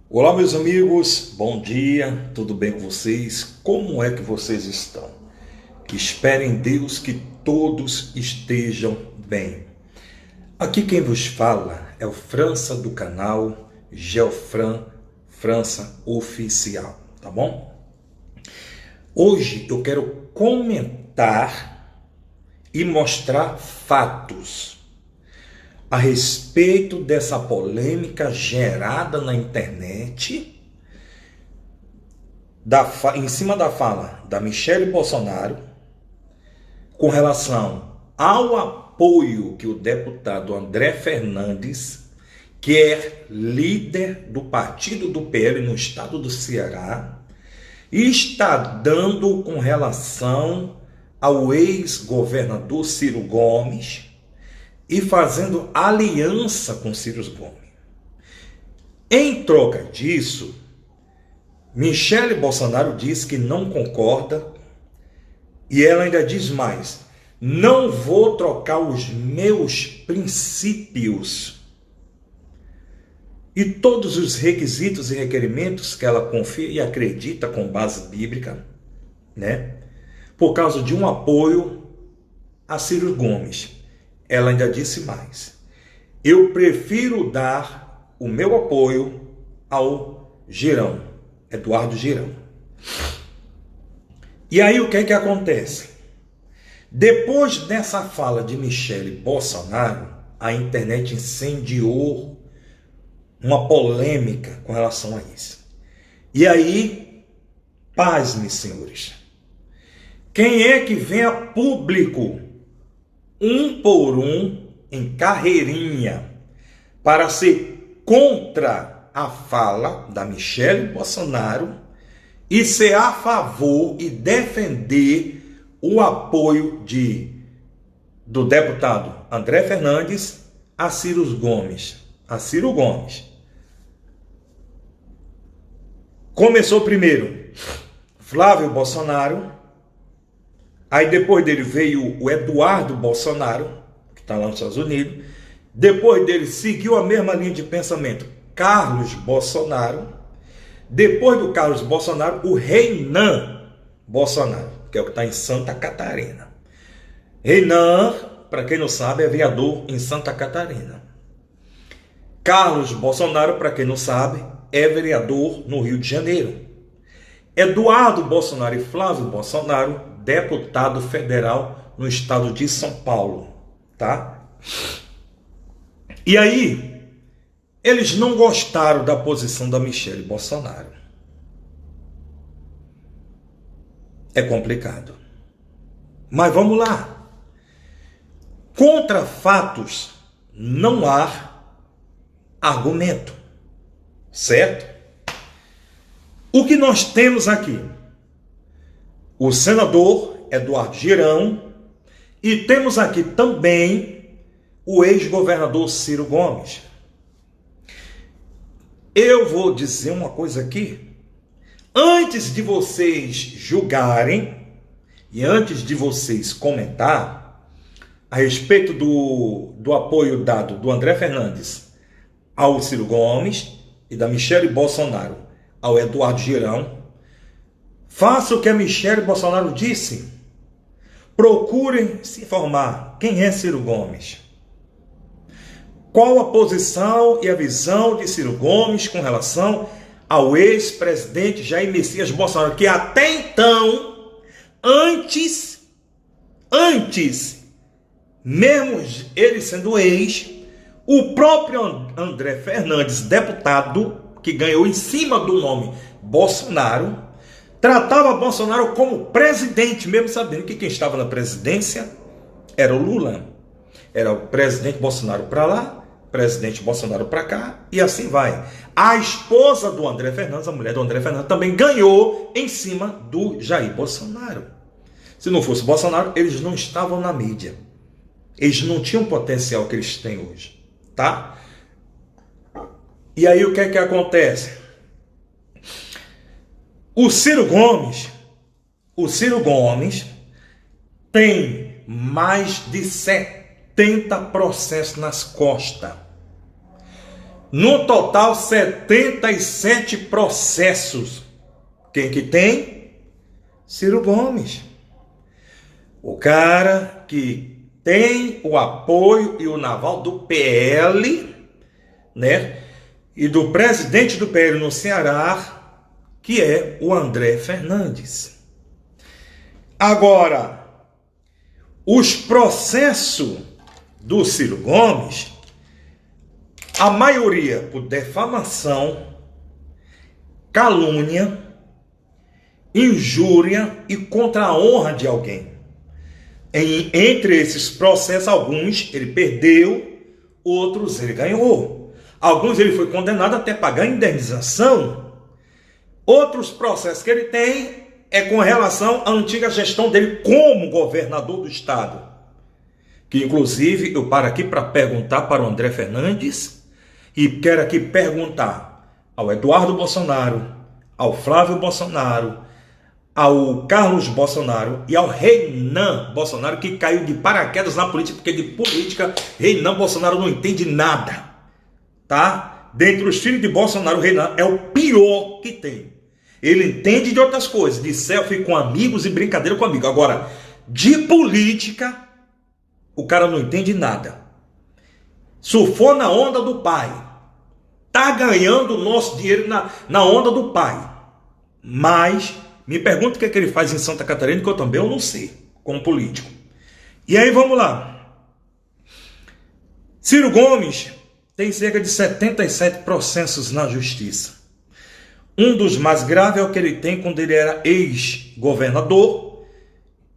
Olá, meus amigos, bom dia, tudo bem com vocês? Como é que vocês estão? Espero em Deus que todos estejam bem. Aqui quem vos fala é o França do canal Geofran França Oficial, tá bom? Hoje eu quero comentar e mostrar fatos a respeito dessa polêmica gerada na internet em cima da fala da Michelle Bolsonaro com relação ao apoio que o deputado André Fernandes, que é líder do partido do PL no estado do Ceará, está dando com relação ao ex-governador Ciro Gomes e fazendo aliança com Ciro Gomes. Em troca disso, Michelle Bolsonaro diz que não concorda e ela ainda diz mais: não vou trocar os meus princípios e todos os requisitos e requerimentos que ela confia e acredita com base bíblica, né, por causa de um apoio a Ciro Gomes. Ela ainda disse mais: eu prefiro dar o meu apoio ao Girão, Eduardo Girão. E aí o que é que acontece? Depois dessa fala de Michelle Bolsonaro, a internet incendiou uma polêmica com relação a isso. E aí, pasme, senhores, quem é que vem a público, um por um, em carreirinha, para ser contra a fala da Michelle Bolsonaro e ser a favor e defender o apoio do deputado André Fernandes a Ciro Gomes? Começou primeiro Flávio Bolsonaro. Aí depois dele veio o Eduardo Bolsonaro, que está lá nos Estados Unidos. Depois dele seguiu a mesma linha de pensamento Carlos Bolsonaro. Depois do Carlos Bolsonaro, o Renan Bolsonaro, que é o que está em Santa Catarina. Renan, para quem não sabe, é vereador em Santa Catarina. Carlos Bolsonaro, para quem não sabe, é vereador no Rio de Janeiro. Eduardo Bolsonaro e Flávio Bolsonaro, deputado federal no estado de São Paulo, tá? E aí, eles não gostaram da posição da Michelle Bolsonaro. É complicado. Mas vamos lá. Contra fatos não há argumento, certo? O que nós temos aqui? O senador Eduardo Girão, e temos aqui também o ex-governador Ciro Gomes. Eu vou dizer uma coisa aqui. Antes de vocês julgarem e antes de vocês comentar a respeito do apoio dado do André Fernandes ao Ciro Gomes e da Michelle Bolsonaro ao Eduardo Girão, faça o que a Michelle Bolsonaro disse. Procurem se informar quem é Ciro Gomes. Qual a posição e a visão de Ciro Gomes com relação ao ex-presidente Jair Messias Bolsonaro, que até então, antes, mesmo ele sendo ex, o próprio André Fernandes, deputado, que ganhou em cima do nome Bolsonaro, tratava Bolsonaro como presidente, mesmo sabendo que quem estava na presidência era o Lula. Era o presidente Bolsonaro para lá, presidente Bolsonaro para cá, e assim vai. A esposa do André Fernandes, a mulher do André Fernandes, também ganhou em cima do Jair Bolsonaro. Se não fosse Bolsonaro, eles não estavam na mídia. Eles não tinham o potencial que eles têm hoje, tá? E aí o que é que acontece? O Ciro Gomes tem mais de 70 processos nas costas. No total, 77 processos. Quem que tem? Ciro Gomes. O cara que tem o apoio e o naval do PL, né? E do presidente do PL no Ceará, que é o André Fernandes. Agora, os processos do Ciro Gomes, a maioria por defamação, calúnia, injúria e contra a honra de alguém. Entre esses processos, alguns ele perdeu, outros ele ganhou. Alguns ele foi condenado até pagar indenização. Outros processos que ele tem é com relação à antiga gestão dele como governador do estado. Que inclusive eu paro aqui para perguntar para o André Fernandes e quero aqui perguntar ao Eduardo Bolsonaro, ao Flávio Bolsonaro, ao Carlos Bolsonaro e ao Renan Bolsonaro, que caiu de paraquedas na política, porque de política Renan Bolsonaro não entende nada, tá? Dentre os filhos de Bolsonaro, o Renan é o pior que tem. Ele entende de outras coisas, de selfie com amigos e brincadeira com amigos. Agora, de política, o cara não entende nada. Surfou na onda do pai. Tá ganhando o nosso dinheiro na onda do pai. Mas me pergunta o que é que ele faz em Santa Catarina, que eu também não sei, como político. E aí vamos lá. Ciro Gomes tem cerca de 77 processos na justiça. Um dos mais graves é o que ele tem quando ele era ex-governador,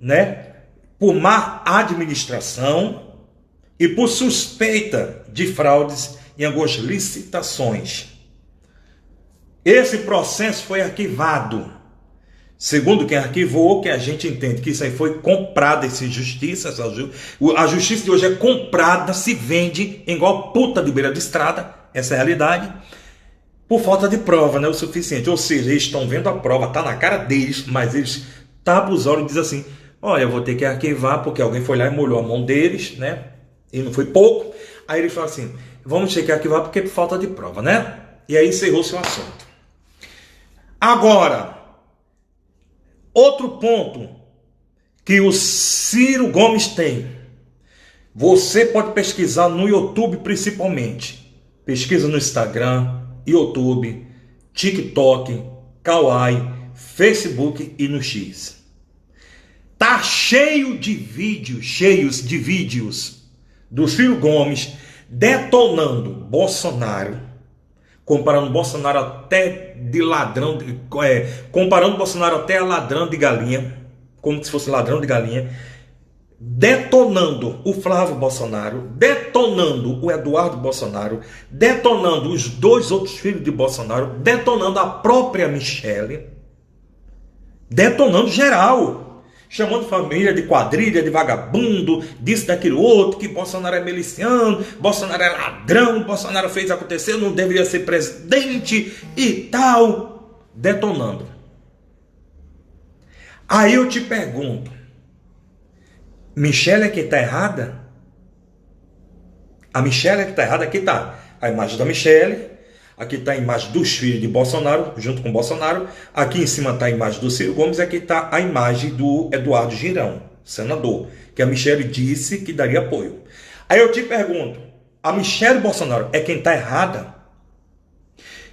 né? Por má administração e por suspeita de fraudes em algumas licitações. Esse processo foi arquivado. Segundo quem arquivou, que a gente entende que isso aí foi comprado, essa justiça. A justiça de hoje é comprada, se vende igual puta de beira de estrada. Essa é a realidade. Por falta de prova, né? O suficiente. Ou seja, eles estão vendo a prova, está na cara deles, mas eles tapam os olhos e dizem assim: olha, eu vou ter que arquivar porque alguém foi lá e molhou a mão deles, né? E não foi pouco. Aí eles falam assim: vamos ter que arquivar porque é por falta de prova, né? E aí encerrou-se o assunto. Agora, outro ponto que o Ciro Gomes tem. Você pode pesquisar no YouTube principalmente. Pesquisa no Instagram, YouTube, TikTok, Kawaii, Facebook e no X. Tá cheios de vídeos do Ciro Gomes detonando Bolsonaro, comparando Bolsonaro até de ladrão, comparando Bolsonaro até a ladrão de galinha, como se fosse ladrão de galinha, detonando o Flávio Bolsonaro, detonando o Eduardo Bolsonaro, detonando os dois outros filhos de Bolsonaro, detonando a própria Michele, detonando geral, chamando família de quadrilha, de vagabundo, disso, daquilo outro, que Bolsonaro é miliciano, Bolsonaro é ladrão, Bolsonaro fez acontecer, não deveria ser presidente e tal, detonando. Aí eu te pergunto, Michele é que está errada? A Michele é que está errada. Aqui está a imagem da Michele, aqui está a imagem dos filhos de Bolsonaro, junto com Bolsonaro, aqui em cima está a imagem do Ciro Gomes, aqui está a imagem do Eduardo Girão, senador, que a Michele disse que daria apoio. Aí eu te pergunto, a Michele Bolsonaro é quem está errada?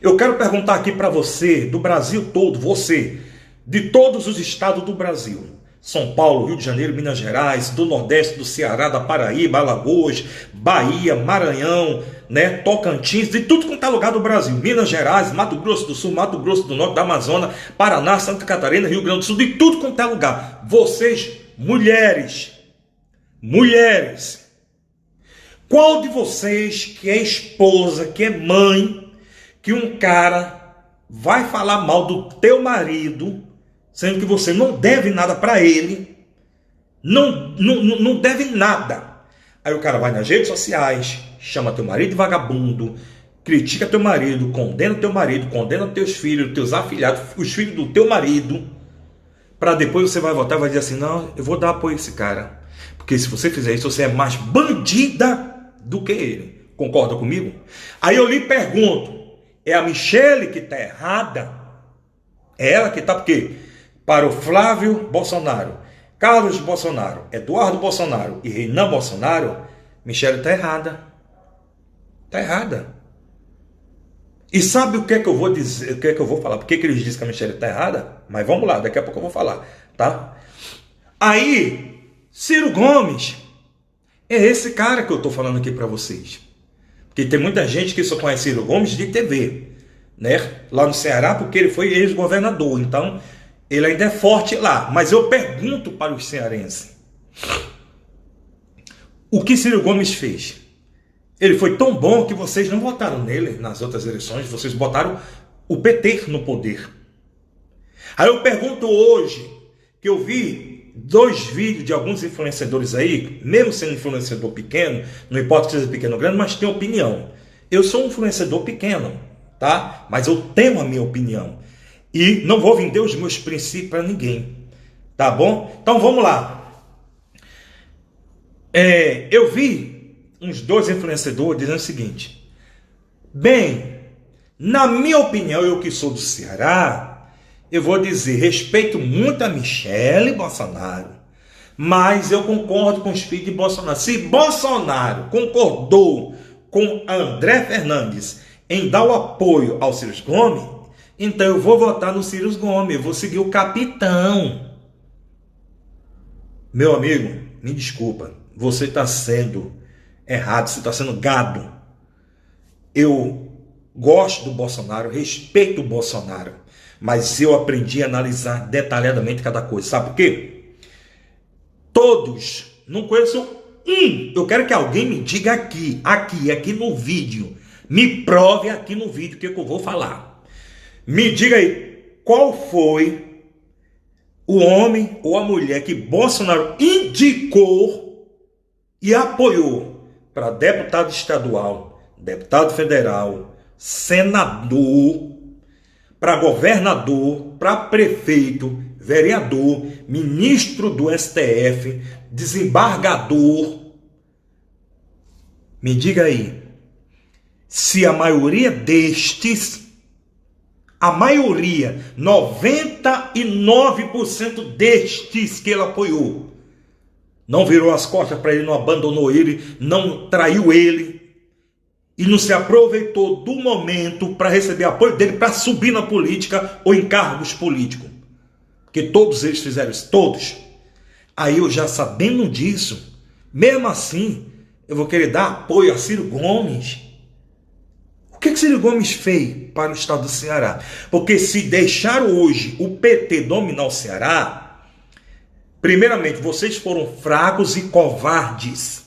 Eu quero perguntar aqui para você, do Brasil todo, você, de todos os estados do Brasil, São Paulo, Rio de Janeiro, Minas Gerais, do Nordeste, do Ceará, da Paraíba, Alagoas, Bahia, Maranhão, né, Tocantins, de tudo quanto é lugar do Brasil, Minas Gerais, Mato Grosso do Sul, Mato Grosso do Norte, da Amazônia, Paraná, Santa Catarina, Rio Grande do Sul, de tudo quanto é lugar. Vocês, mulheres, qual de vocês que é esposa, que é mãe, que um cara vai falar mal do teu marido, sendo que você não deve nada para ele, não deve nada. Aí o cara vai nas redes sociais, chama teu marido de vagabundo, critica teu marido, condena teus filhos, teus afilhados, os filhos do teu marido, para depois você vai voltar e vai dizer assim: não, eu vou dar apoio a esse cara, porque se você fizer isso, você é mais bandida do que ele. Concorda comigo? Aí eu lhe pergunto, é a Michele que está errada? É ela que está, porque para o Flávio Bolsonaro, Carlos Bolsonaro, Eduardo Bolsonaro e Renan Bolsonaro, Michele está errada. Está errada. E sabe o que é que eu vou dizer, o que é que eu vou falar? Por que eles dizem que a Michele está errada? Mas vamos lá, daqui a pouco eu vou falar, tá? Aí, Ciro Gomes é esse cara que eu estou falando aqui para vocês. Porque tem muita gente que só conhece Ciro Gomes de TV, né? Lá no Ceará, porque ele foi ex-governador. Então, ele ainda é forte lá. Mas eu pergunto para os cearenses: o que Ciro Gomes fez? Ele foi tão bom que vocês não votaram nele nas outras eleições. Vocês botaram o PT no poder. Aí eu pergunto hoje, que eu vi 2 vídeos de alguns influenciadores aí, mesmo sendo influenciador pequeno, não importa se seja pequeno ou grande, mas tem opinião. Eu sou um influenciador pequeno, tá? Mas eu tenho a minha opinião. E não vou vender os meus princípios para ninguém, tá bom? Então vamos lá. Eu vi uns 2 influenciadores dizendo o seguinte: bem, na minha opinião, eu que sou do Ceará, eu vou dizer, respeito muito a Michele Bolsonaro, mas eu concordo com os filhos de Bolsonaro. Se Bolsonaro concordou com André Fernandes em dar o apoio ao Ciro Gomes, então eu vou votar no Ciro Gomes, eu vou seguir o capitão. Meu amigo, me desculpa, você está sendo errado, você está sendo gado. Eu gosto do Bolsonaro, respeito o Bolsonaro, mas eu aprendi a analisar detalhadamente cada coisa. Sabe por quê? Todos, não conheço um. Eu quero que alguém me diga aqui no vídeo. Me prove aqui no vídeo o que eu vou falar. Me diga aí, qual foi o homem ou a mulher que Bolsonaro indicou e apoiou para deputado estadual, deputado federal, senador, para governador, para prefeito, vereador, ministro do STF, desembargador. Me diga aí, se a maioria destes, a maioria, 99% destes que ele apoiou, não virou as costas para ele, não abandonou ele, não traiu ele, e não se aproveitou do momento para receber apoio dele para subir na política ou em cargos políticos. Porque todos eles fizeram isso, todos. Aí eu já sabendo disso, mesmo assim, eu vou querer dar apoio a Ciro Gomes. O que Ciro Gomes fez para o estado do Ceará? Porque se deixar hoje o PT dominar o Ceará, primeiramente, vocês foram fracos e covardes.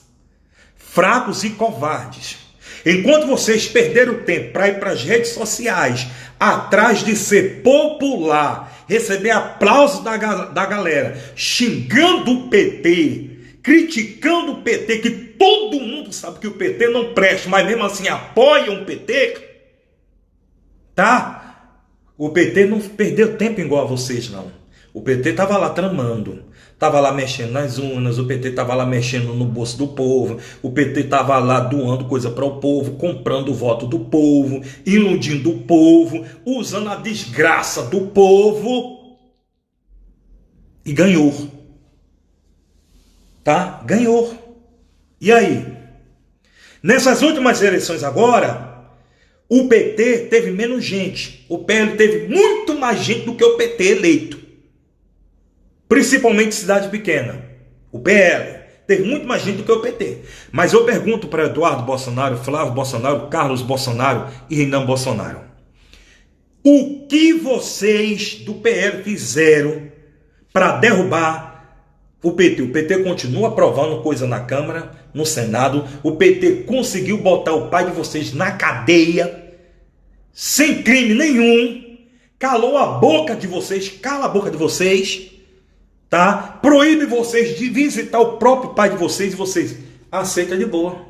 Fracos e covardes. Enquanto vocês perderam tempo para ir para as redes sociais, atrás de ser popular, receber aplausos da galera, xingando o PT, criticando o PT, que todo mundo sabe que o PT não presta, mas mesmo assim apoiam o PT, tá? O PT não perdeu tempo igual a vocês, não. O PT estava lá tramando, estava lá mexendo nas urnas, o PT estava lá mexendo no bolso do povo, o PT estava lá doando coisa para o povo, comprando o voto do povo, iludindo o povo, usando a desgraça do povo e ganhou. Tá? Ganhou. E aí? Nessas últimas eleições agora, o PT teve menos gente, o PL teve muito mais gente do que o PT eleito. Principalmente em cidade pequena. O PL teve muito mais gente do que o PT. Mas eu pergunto para Eduardo Bolsonaro, Flávio Bolsonaro, Carlos Bolsonaro e Renan Bolsonaro: o que vocês do PL fizeram para derrubar o PT? O PT continua aprovando coisa na Câmara, no Senado. O PT conseguiu botar o pai de vocês na cadeia, sem crime nenhum. Calou a boca de vocês, cala a boca de vocês. Tá? Proíbe vocês de visitar o próprio pai de vocês e vocês aceitam de boa.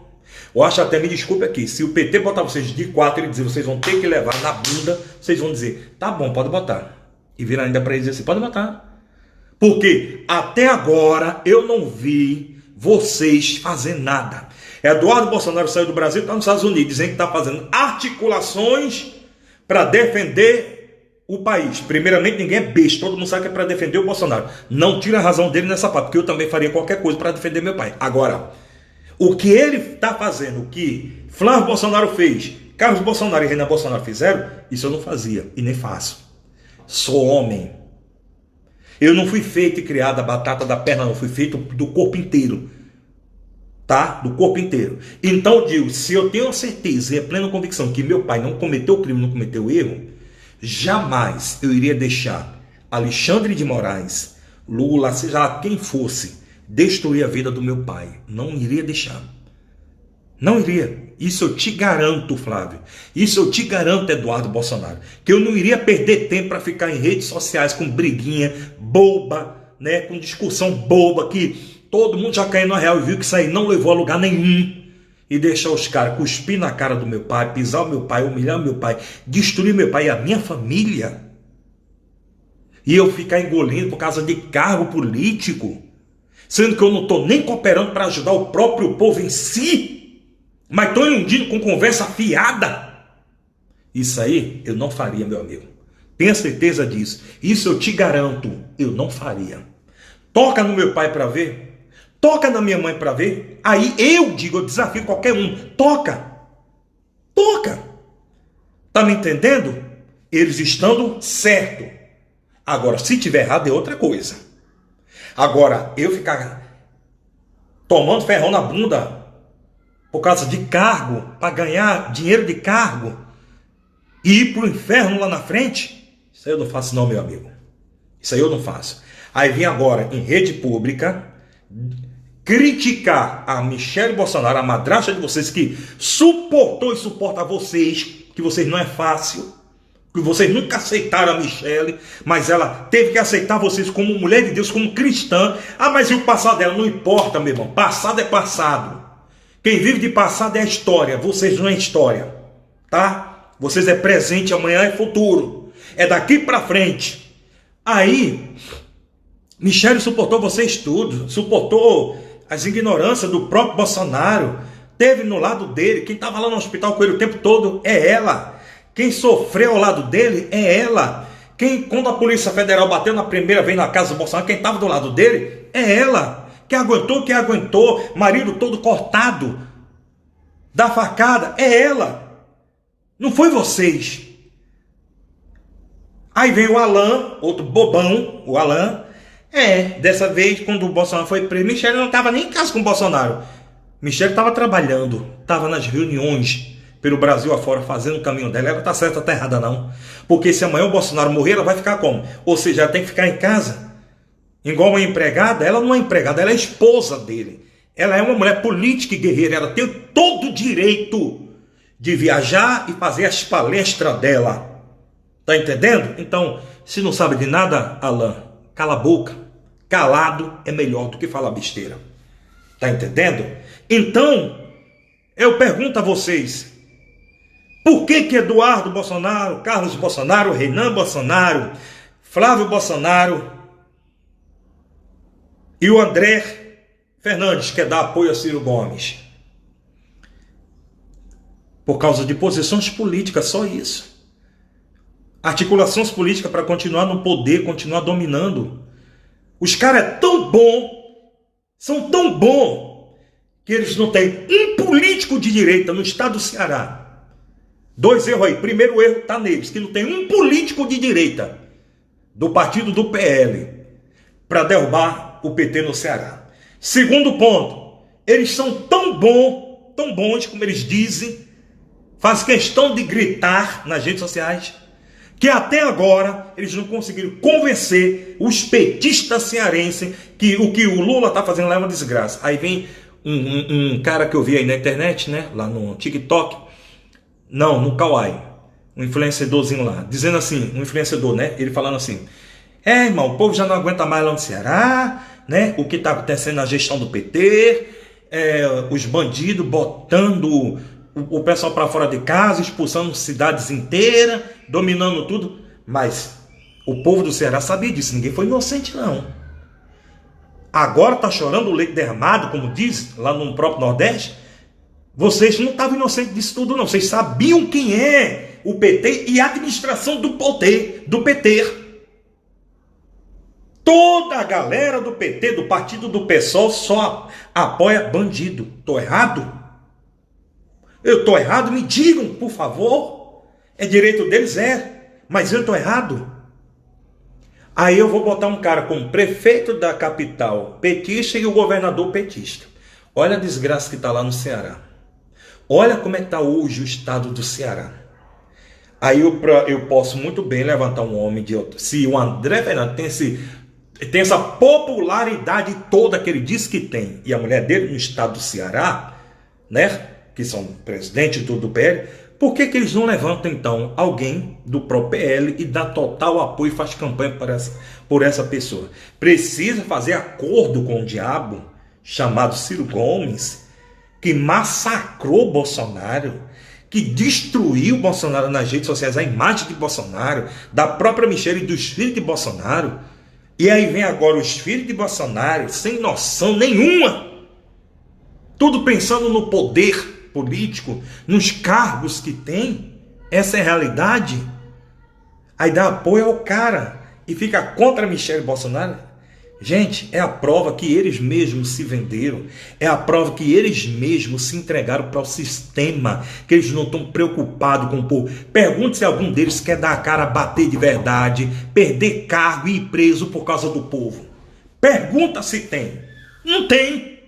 Eu acho, até me desculpe aqui, se o PT botar vocês de 4 e dizer vocês vão ter que levar na bunda, vocês vão dizer, tá bom, pode botar. E virar ainda para eles dizer assim, pode botar. Porque até agora eu não vi vocês fazendo nada. Eduardo Bolsonaro saiu do Brasil, está nos Estados Unidos, dizendo que está fazendo articulações para defender o país. Primeiramente, ninguém é besta, todo mundo sabe que é para defender o Bolsonaro. Não tira a razão dele nessa parte, porque eu também faria qualquer coisa para defender meu pai. Agora, o que ele está fazendo, o que Flávio Bolsonaro fez, Carlos Bolsonaro e Renan Bolsonaro fizeram, isso eu não fazia e nem faço. Sou homem. Eu não fui feito e criado a batata da perna, não. Fui feito do corpo inteiro. Tá? Do corpo inteiro. Então eu digo, se eu tenho a certeza e a plena convicção que meu pai não cometeu crime, não cometeu erro, jamais eu iria deixar Alexandre de Moraes, Lula, seja lá quem fosse, destruir a vida do meu pai. Não iria deixar. Não iria. Isso eu te garanto, Flávio. Isso eu te garanto, Eduardo Bolsonaro. Que eu não iria perder tempo para ficar em redes sociais com briguinha boba, né? Com discussão boba que todo mundo já caiu na real e viu que isso aí não levou a lugar nenhum. E deixar os caras cuspir na cara do meu pai, pisar o meu pai, humilhar o meu pai, destruir meu pai e a minha família. E eu ficar engolindo por causa de cargo político. Sendo que eu não estou nem cooperando para ajudar o próprio povo em si. Mas estou iludindo com conversa fiada. Isso aí eu não faria, meu amigo. Tenha certeza disso. Isso eu te garanto, eu não faria. Toca no meu pai para ver. Toca na minha mãe para ver. Aí eu digo, eu desafio qualquer um. Toca. Toca. Tá me entendendo? Eles estando certo. Agora, se tiver errado é outra coisa. Agora, eu ficar tomando ferrão na bunda por causa de cargo, para ganhar dinheiro de cargo e ir para o inferno lá na frente, isso aí eu não faço não, meu amigo. Isso aí eu não faço. Aí vem agora em rede pública criticar a Michele Bolsonaro, a madrasta de vocês, que suportou e suporta vocês, que vocês não é fácil, que vocês nunca aceitaram a Michele, mas ela teve que aceitar vocês como mulher de Deus, como cristã. Ah, mas e o passado dela? Não importa, meu irmão. Passado é passado. Quem vive de passado é a história. Vocês não é história, tá? Vocês é presente, amanhã é futuro. É daqui para frente. Aí, Michele suportou vocês tudo. Suportou as ignorâncias do próprio Bolsonaro. Teve no lado dele. Quem estava lá no hospital com ele o tempo todo é ela. Quem sofreu ao lado dele é ela. Quando a Polícia Federal bateu na primeira vez na casa do Bolsonaro, quem estava do lado dele é ela. Quem aguentou, marido todo cortado da facada, é ela. Não foi vocês. Aí vem o Alan, outro bobão, o Alan. Dessa vez, quando o Bolsonaro foi preso, Michele não estava nem em casa com o Bolsonaro. Michele estava trabalhando, estava nas reuniões pelo Brasil afora, fazendo o caminho dela. Ela está certa, está errada não. Porque se amanhã o Bolsonaro morrer, ela vai ficar como? Ou seja, ela tem que ficar em casa. Igual uma empregada, ela não é empregada, ela é esposa dele. Ela é uma mulher política e guerreira, ela tem todo o direito de viajar e fazer as palestras dela. Tá entendendo? Então, se não sabe de nada, Alan, cala a boca. Calado é melhor do que falar besteira. Tá entendendo? Então, eu pergunto a vocês, por que Eduardo Bolsonaro, Carlos Bolsonaro, Renan Bolsonaro, Flávio Bolsonaro e o André Fernandes quer dar apoio a Ciro Gomes? Por causa de posições políticas, só isso. Articulações políticas para continuar no poder, continuar dominando. Os caras são tão bons, que eles não têm um político de direita no estado do Ceará. 2 erros aí. Primeiro erro está neles, que não tem um político de direita do partido do PL para derrubar o PT no Ceará. Segundo ponto, eles são tão bons como eles dizem, faz questão de gritar nas redes sociais, que até agora eles não conseguiram convencer os petistas cearenses que o que o Lula está fazendo lá é uma desgraça. Aí vem um cara que eu vi aí na internet, né, lá no TikTok, não, no Kawaii, um influenciadorzinho lá, dizendo assim, um influenciador, né, ele falando assim, irmão, o povo já não aguenta mais lá no Ceará, né? O que está acontecendo na gestão do PT, os bandidos botando o pessoal para fora de casa, expulsando cidades inteiras, dominando tudo. Mas o povo do Ceará sabia disso, ninguém foi inocente não. Agora está chorando o leite derramado, como diz lá no próprio Nordeste. Vocês não estavam inocentes disso tudo, não. Vocês sabiam quem é o PT e a administração do PT. Toda a galera do PT, do partido do PSOL, só apoia bandido. Estou errado? Eu estou errado? Me digam, por favor. É direito deles? É. Mas eu estou errado? Aí eu vou botar um cara como prefeito da capital petista e o governador petista. Olha a desgraça que está lá no Ceará. Olha como é que está hoje o estado do Ceará. Aí eu posso muito bem levantar um homem de outro. Se o André Fernandes tem essa popularidade toda que ele diz que tem, e a mulher dele no estado do Ceará, né, que são presidente do PL, por que eles não levantam então alguém do próprio PL e dá total apoio e faz campanha por essa pessoa? Precisa fazer acordo com o diabo, chamado Ciro Gomes, que massacrou Bolsonaro, que destruiu Bolsonaro nas redes sociais, a imagem de Bolsonaro, da própria Michelle e dos filhos de Bolsonaro. E aí vem agora os filhos de Bolsonaro, sem noção nenhuma, tudo pensando no poder político, nos cargos que tem. Essa é a realidade. Aí dá apoio ao cara e fica contra Michelle Bolsonaro. Gente, é a prova que eles mesmos se venderam, é a prova que eles mesmos se entregaram para o sistema, que eles não estão preocupados com o povo. Pergunte se algum deles quer dar a cara a bater de verdade, perder cargo e ir preso por causa do povo. Pergunta se tem. Não tem.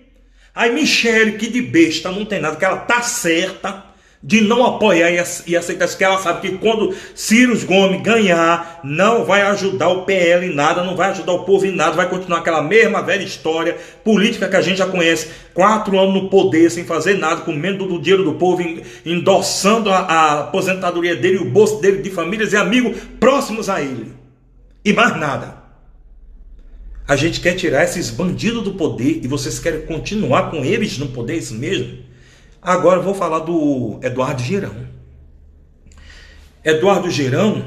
Aí Michelle, que de besta não tem nada, que ela tá certa de não apoiar e aceitar isso, que ela sabe que quando Ciro Gomes ganhar, não vai ajudar o PL em nada, não vai ajudar o povo em nada, vai continuar aquela mesma velha história política que a gente já conhece, 4 anos no poder, sem fazer nada, comendo do dinheiro do povo, endossando a aposentadoria dele e o bolso dele de famílias e amigos próximos a ele. E mais nada. A gente quer tirar esses bandidos do poder e vocês querem continuar com eles no poder, isso mesmo? Agora eu vou falar do Eduardo Girão. Eduardo Girão,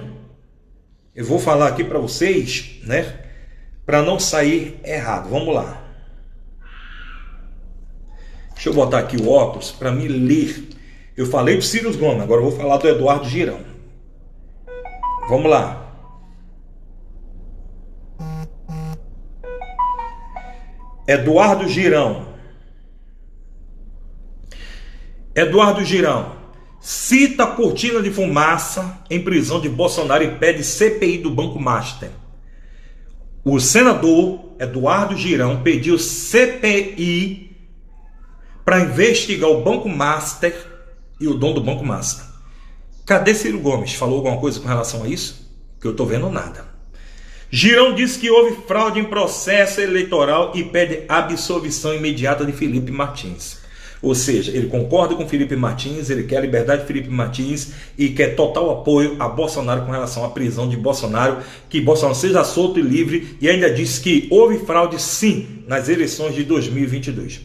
eu vou falar aqui para vocês, né? Para não sair errado. Vamos lá. Deixa eu botar aqui o óculos para me ler. Eu falei do Ciro Gomes, agora eu vou falar do Eduardo Girão. Vamos lá. Eduardo Girão. Eduardo Girão cita a cortina de fumaça em prisão de Bolsonaro e pede CPI do Banco Master. O senador Eduardo Girão pediu CPI para investigar o Banco Master e o dono do Banco Master. Cadê Ciro Gomes? Falou alguma coisa com relação a isso? Que eu estou vendo nada. Girão disse que houve fraude em processo eleitoral e pede absolvição imediata de Felipe Martins. Ou seja, ele concorda com Felipe Martins, ele quer a liberdade de Felipe Martins e quer total apoio a Bolsonaro com relação à prisão de Bolsonaro, que Bolsonaro seja solto e livre, e ainda diz que houve fraude sim nas eleições de 2022.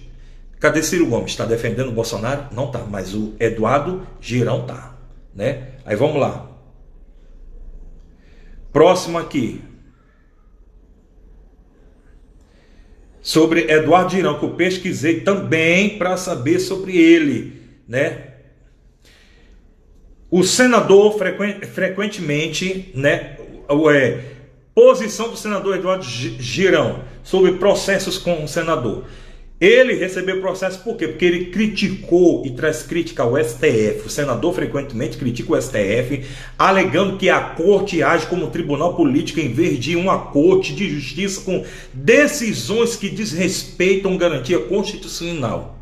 Cadê Ciro Gomes? Está defendendo o Bolsonaro? Não está, mas o Eduardo Girão está, né? Aí vamos lá. Próximo aqui. Sobre Eduardo Girão, que eu pesquisei também para saber sobre ele, né? O senador frequentemente, né? Posição do senador Eduardo Girão sobre processos com o senador. Ele recebeu processo por quê? Porque ele criticou e traz crítica ao STF. O senador frequentemente critica o STF, alegando que a corte age como tribunal político em vez de uma corte de justiça com decisões que desrespeitam garantia constitucional.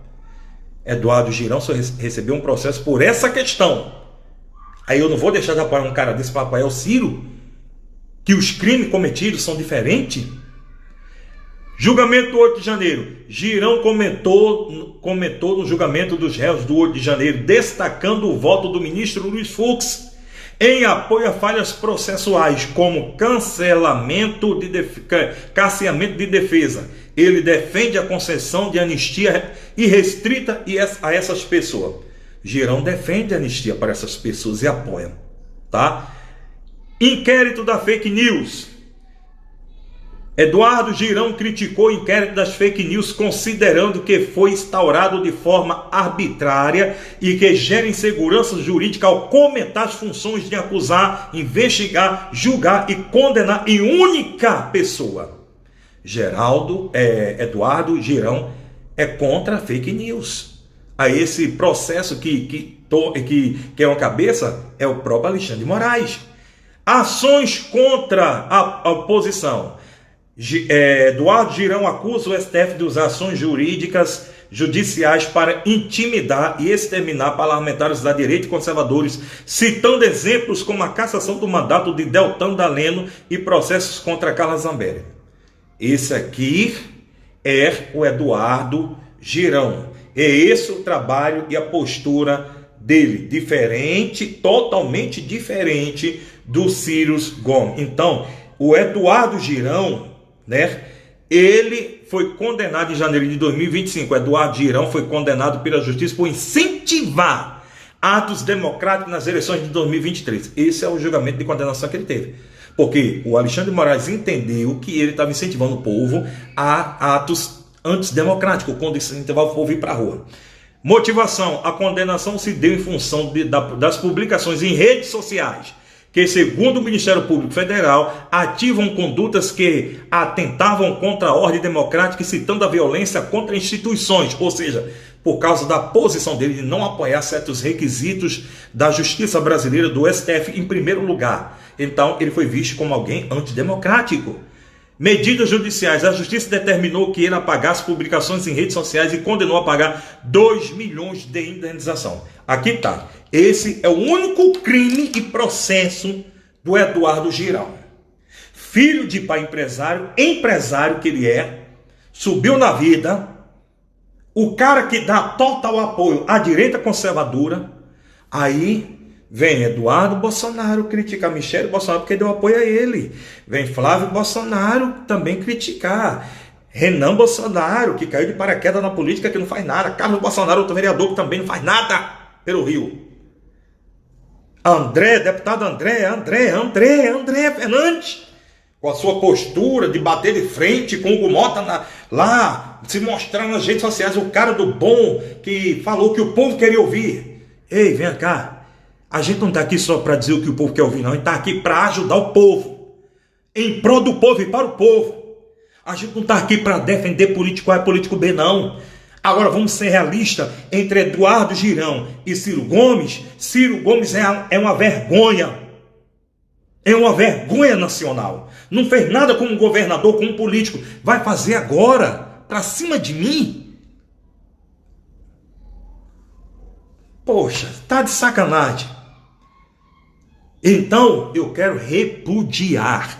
Eduardo Girão só recebeu um processo por essa questão. Aí eu não vou deixar de apoiar um cara desse para apoiar o Ciro, que os crimes cometidos são diferentes. Julgamento do 8 de janeiro. Girão comentou no julgamento dos réus do 8 de janeiro, destacando o voto do ministro Luiz Fux em apoio a falhas processuais, como casseamento de defesa. Ele defende a concessão de anistia irrestrita a essas pessoas. Girão defende a anistia para essas pessoas e apoia, tá? Inquérito da fake news. Eduardo Girão criticou o inquérito das fake news, considerando que foi instaurado de forma arbitrária e que gera insegurança jurídica ao comentar as funções de acusar, investigar, julgar e condenar em única pessoa. Eduardo Girão é contra fake news. A esse processo que é uma cabeça é o próprio Alexandre de Moraes. Ações contra a oposição. Eduardo Girão acusa o STF de usar ações judiciais para intimidar e exterminar parlamentares da direita e conservadores, citando exemplos como a cassação do mandato de Deltan Dallagnol e processos contra Carla Zambelli. Esse aqui é o Eduardo Girão. É esse o trabalho e a postura dele, diferente, totalmente diferente do Ciro Gomes. Então, o Eduardo Girão, ele foi condenado em janeiro de 2025. Eduardo Girão foi condenado pela justiça por incentivar atos democráticos nas eleições de 2023. Esse é o julgamento de condenação que ele teve. Porque o Alexandre de Moraes entendeu que ele estava incentivando o povo a atos antidemocráticos, quando incentivava o povo a ir para a rua. Motivação: a condenação se deu em função das publicações em redes sociais, que, segundo o Ministério Público Federal, ativam condutas que atentavam contra a ordem democrática e citando a violência contra instituições, ou seja, por causa da posição dele de não apoiar certos requisitos da justiça brasileira, do STF, em primeiro lugar. Então, ele foi visto como alguém antidemocrático. Medidas judiciais: a justiça determinou que ele apagasse publicações em redes sociais e condenou a pagar 2 milhões de indenização. Aqui está. Esse é o único crime e processo do Eduardo Girão. Filho de pai empresário que ele é, subiu na vida, o cara que dá total apoio à direita conservadora. Aí vem Eduardo Bolsonaro criticar Michele Bolsonaro porque deu apoio a ele. Vem Flávio Bolsonaro também criticar. Renan Bolsonaro, que caiu de paraquedas na política, que não faz nada. Carlos Bolsonaro, outro vereador, que também não faz nada pelo Rio. Deputado André Fernandes, com a sua postura de bater de frente com o Hugo Mota lá, se mostrar nas redes sociais, o cara do bom, que falou que o povo queria ouvir. Ei, vem cá, a gente não está aqui só para dizer o que o povo quer ouvir, não, a gente está aqui para ajudar o povo, em prol do povo e para o povo. A gente não está aqui para defender político A e político B, não. Agora vamos ser realistas, entre Eduardo Girão e Ciro Gomes. Ciro Gomes é uma vergonha. É uma vergonha nacional. Não fez nada como governador, como político. Vai fazer agora? Para cima de mim? Poxa, tá de sacanagem. Então eu quero repudiar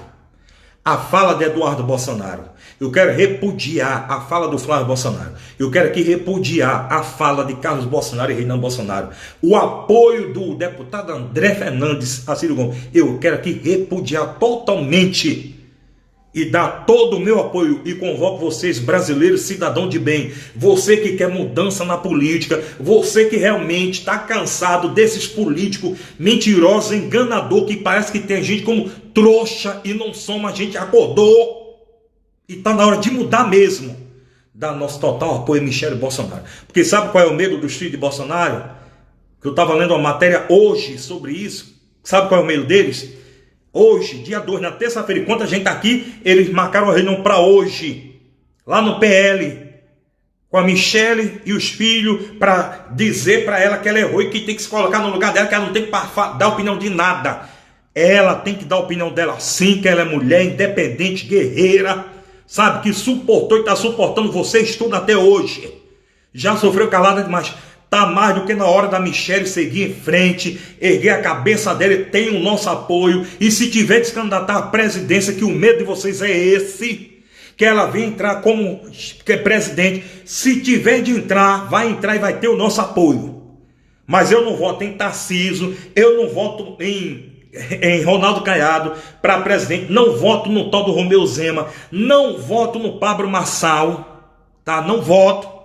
a fala de Eduardo Bolsonaro. Eu quero repudiar a fala do Flávio Bolsonaro. Eu quero aqui repudiar a fala de Carlos Bolsonaro e Renan Bolsonaro. O apoio do deputado André Fernandes a Ciro Gomes. Eu quero aqui repudiar totalmente e dar todo o meu apoio. E convoco vocês, brasileiros, cidadão de bem. Você que quer mudança na política. Você que realmente está cansado desses políticos mentirosos, enganador, que parece que tem gente como trouxa e não somos. A gente acordou. E está na hora de mudar mesmo. Dar nosso total apoio a Michele Bolsonaro. Porque sabe qual é o medo dos filhos de Bolsonaro? Que eu estava lendo uma matéria hoje sobre isso. Sabe qual é o medo deles? Hoje, dia 2, na terça-feira, enquanto a gente está aqui, eles marcaram a reunião para hoje. Lá no PL. Com a Michele e os filhos, para dizer para ela que ela errou e que tem que se colocar no lugar dela, que ela não tem que dar opinião de nada. Ela tem que dar a opinião dela sim, que ela é mulher independente, guerreira. Sabe, que suportou e está suportando vocês tudo até hoje. Já sofreu calada demais. Está mais do que na hora da Michele seguir em frente, erguer a cabeça dela, tem o nosso apoio. E se tiver de se candidatar à presidência, que o medo de vocês é esse, que ela venha entrar como que é presidente. Se tiver de entrar, vai entrar e vai ter o nosso apoio. Mas eu não voto em Tarcísio, eu não voto em Ronaldo Caiado para presidente, não voto no tal do Romeu Zema, não voto no Pablo Marçal, tá? Não voto.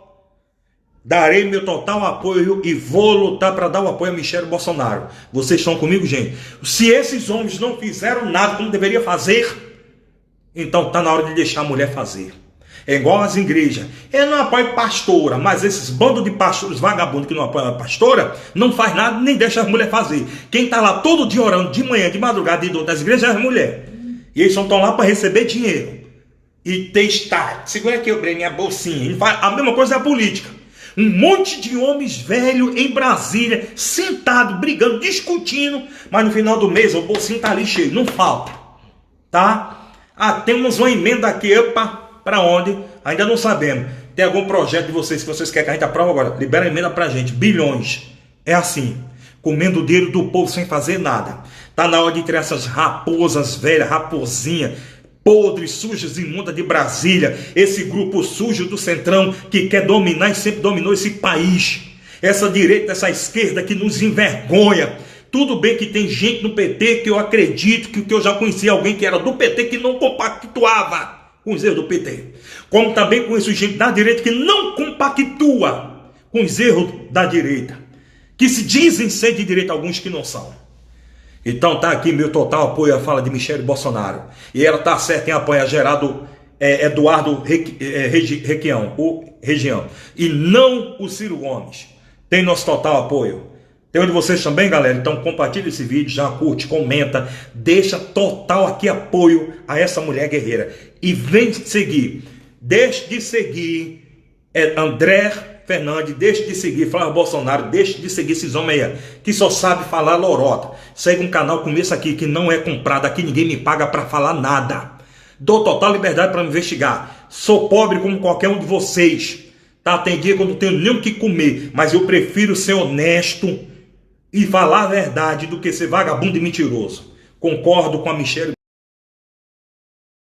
Darei meu total apoio e vou lutar para dar o apoio a Michele Bolsonaro. Vocês estão comigo, gente? Se esses homens não fizeram nada como deveria fazer, Então tá na hora de deixar a mulher fazer. É igual as igrejas. Eu não apoio pastora, mas esses bandos de pastores vagabundos que não apoiam a pastora, não faz nada, nem deixa as mulheres fazer. Quem tá lá todo dia orando, de manhã, de madrugada, de noite, das igrejas é as mulheres. E eles só estão lá para receber dinheiro. E testar. Segura aqui, eu brei minha bolsinha. Ele faz a mesma coisa é a política. Um monte de homens velhos em Brasília, sentado, brigando, discutindo, mas no final do mês o bolsinho tá ali cheio, não falta. Tá? Ah, temos uma emenda aqui, para onde? Ainda não sabemos. Tem algum projeto de vocês que vocês querem que a gente aprove agora? Libera a emenda pra gente, bilhões. É assim, comendo o dinheiro do povo sem fazer nada. Tá na hora de tirar essas raposas velhas, raposinha, podres, sujas, imundas de Brasília. Esse grupo sujo do Centrão que quer dominar e sempre dominou esse país. Essa direita, essa esquerda que nos envergonha. Tudo bem que tem gente no PT que eu acredito que eu já conheci alguém que era do PT que não compactuava com os erros do PT. Como também conheço gente da direita que não compactua com os erros da direita. Que se dizem ser de direita, alguns que não são. Então tá aqui meu total apoio à fala de Michele Bolsonaro. E ela tá certa em apoiar Geraldo Eduardo Região. E não o Ciro Gomes. Tem nosso total apoio. Tem um de vocês também, galera? Então compartilha esse vídeo, já curte, comenta, deixa total aqui apoio a essa mulher guerreira. E vem seguir. Deixe de seguir André Fernandes, deixe de seguir Flávio Bolsonaro, deixe de seguir esses homens aí, que só sabe falar lorota. Segue um canal como esse aqui, que não é comprado, aqui ninguém me paga para falar nada. Dou total liberdade para me investigar. Sou pobre como qualquer um de vocês. Tá? Tem dia que eu não tenho nem o que comer, mas eu prefiro ser honesto e falar a verdade do que ser vagabundo e mentiroso. Concordo com a Michele